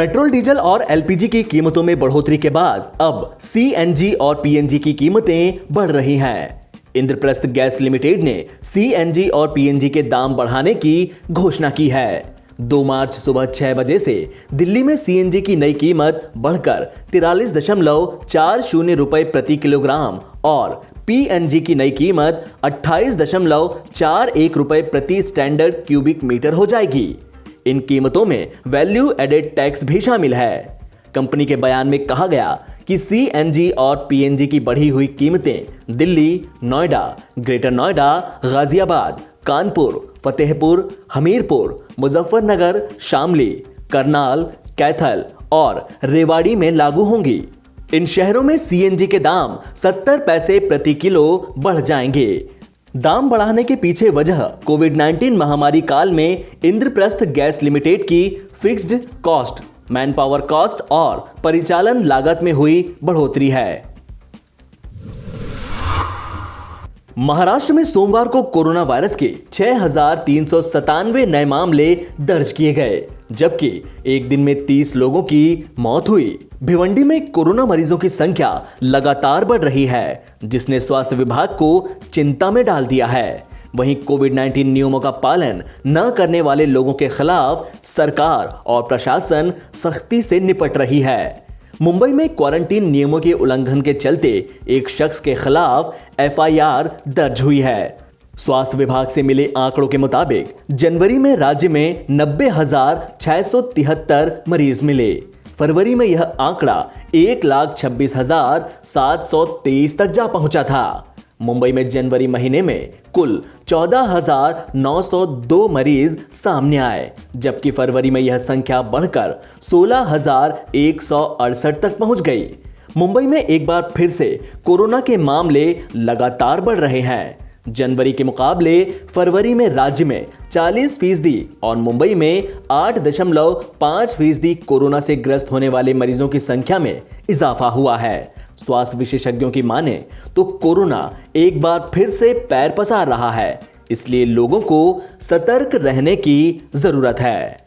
Petrol diesel और LPG की कीमतों में बढ़ोतरी के बाद अब सीएनजी और पीएनजी की कीमतें बढ़ रही हैं। इंद्रप्रस्थ गैस लिमिटेड ने सीएनजी और पीएनजी के दाम बढ़ाने की घोषणा की है। 2 मार्च सुबह 6 बजे से दिल्ली में सीएनजी की नई कीमत बढ़कर 43.40 रुपए प्रति किलोग्राम और पीएनजी की नई कीमत 28.41 रुपए प्रति स्टैंडर्ड क्यूबिक मीटर हो जाएगी। इन कीमतों में वैल्यू एडेड टैक्स भी शामिल है। कंपनी के बयान में कहा गया कि सीएनजी और पीएनजी की बढ़ी हुई कीमतें दिल्ली, नोएडा, ग्रेटर नोएडा, गाजियाबाद, कानपुर, फतेहपुर, हमीरपुर, मुजफ्फरनगर, शामली, करनाल, कैथल और रेवाड़ी में लागू होंगी। इन शहरों में सीएनजी के दाम 70 पैसे प्रति किलो बढ़ जाएंगे। दाम बढ़ाने के पीछे वजह कोविड-19 महामारी काल में इंद्रप्रस्थ गैस लिमिटेड की fixed cost, man power cost और परिचालन लागत में हुई बढ़ोतरी है। महाराष्ट्र में सोमवार को कोरोना वायरस के 6,397 नए मामले दर्ज किए गए, जबकि एक दिन में 30 लोगों की मौत हुई। भिवंडी में कोरोना मरीजों की संख्या लगातार बढ़ रही है, जिसने स्वास्थ्य विभाग को चिंता में डाल दिया है। वहीं कोविड-19 नियमों का पालन न करने वाले लोगों के खिलाफ सरकार और प्रशासन सख्ती से निपट रही है। मुंबई में क्वारंटीन नियमों के उल्लंघन के चलते एक शख्स के खिलाफ एफआईआर दर्ज हुई है। स्वास्थ्य विभाग से मिले आंकड़ों के मुताबिक जनवरी में राज्य में 90,673 मरीज मिले। फरवरी में यह आंकड़ा 1,26,723 तक जा पहुंचा था। मुंबई में जनवरी महीने में कुल 14,902 मरीज सामने आए, जबकि फरवरी में यह संख्या बढ़कर 16,168 तक पहुंच गई। मुंबई में एक बार फिर से कोरोना के मामले लगातार बढ़ रहे हैं। जनवरी के मुकाबले फरवरी में राज्य में 40% और मुंबई में 8.5% कोरोना से ग्रस्त होने वाले मरीजों की संख्या में इजाफा हुआ है। स्वास्थ्य विशेषज्ञों की माने तो कोरोना एक बार फिर से पैर पसार रहा है, इसलिए लोगों को सतर्क रहने की जरूरत है।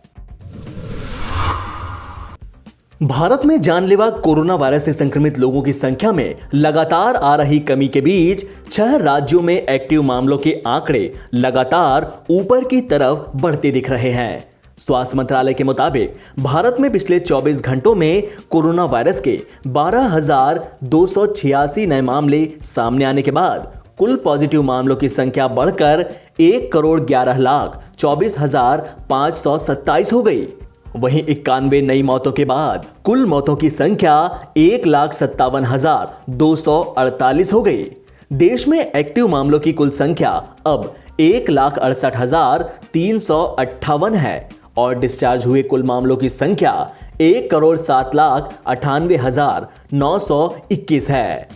भारत में जानलेवा कोरोना वायरस से संक्रमित लोगों की संख्या में लगातार आ रही कमी के बीच 6 राज्यों में एक्टिव मामलों के आंकड़े लगातार ऊपर की तरफ बढ़ते दिख रहे हैं। स्वास्थ्य मंत्रालय के मुताबिक भारत में पिछले 24 घंटों में कोरोना वायरस के 12,286 नए मामले सामने आने के बाद कुल पॉजिटिव मामलों की संख्या बढ़कर 1,11,24,527 हो गई। वहीं 91 नई मौतों के बाद कुल मौतों की संख्या 1,57,248 हो गई। देश में एक्टिव मामलों की कुल संख्या अब 1,68,358 है और डिस्चार्ज हुए कुल मामलों की संख्या 1,07,98,921 है।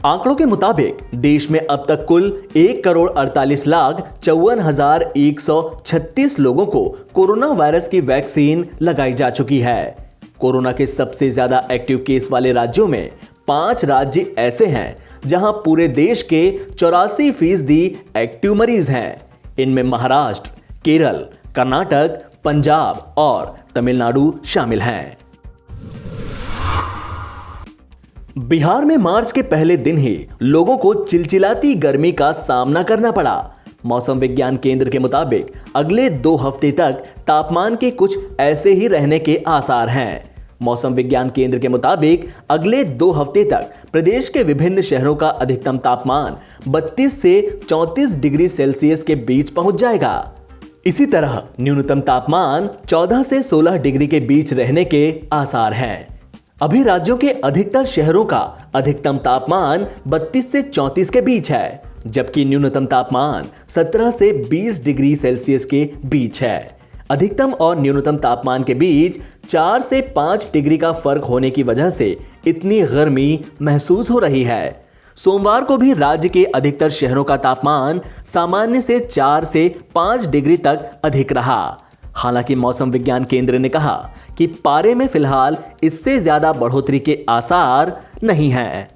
आंकड़ों के मुताबिक देश में अब तक कुल 1,48,54,136 लोगों को कोरोना वायरस की वैक्सीन लगाई जा चुकी है। कोरोना के सबसे ज्यादा एक्टिव केस वाले राज्यों में 5 राज्य ऐसे हैं जहां पूरे देश के 84% एक्टिव मरीज हैं। इनमें महाराष्ट्र, केरल, कर्नाटक, पंजाब और तमिलनाडु शामिल हैं। बिहार में मार्च के पहले दिन ही लोगों को चिलचिलाती गर्मी का सामना करना पड़ा। मौसम विज्ञान केंद्र के मुताबिक अगले 2 हफ्ते तक तापमान के कुछ ऐसे ही रहने के आसार हैं। मौसम विज्ञान केंद्र के मुताबिक अगले 2 हफ्ते तक प्रदेश के विभिन्न शहरों का अधिकतम तापमान 32 से 34 डिग्री सेल्सियस के बीच पहुंच जाएगा। इसी तरह न्यूनतम तापमान 14 से 16 डिग्री के बीच रहने के आसार हैं। अभी राज्यों के अधिकतर शहरों का अधिकतम तापमान 32 से 34 के बीच है, जबकि न्यूनतम तापमान 17 से 20 डिग्री सेल्सियस के बीच है। अधिकतम और न्यूनतम तापमान के बीच 4 से 5 डिग्री का फर्क होने की वजह से इतनी गर्मी महसूस हो रही है। सोमवार को भी राज्य के अधिकतर शहरों का तापमान सामान्य से 4 से 5 डिग्री तक अधिक रहा। हालांकि मौसम विज्ञान केंद्र ने कहा कि पारे में फिलहाल इससे ज्यादा बढ़ोतरी के आसार नहीं हैं।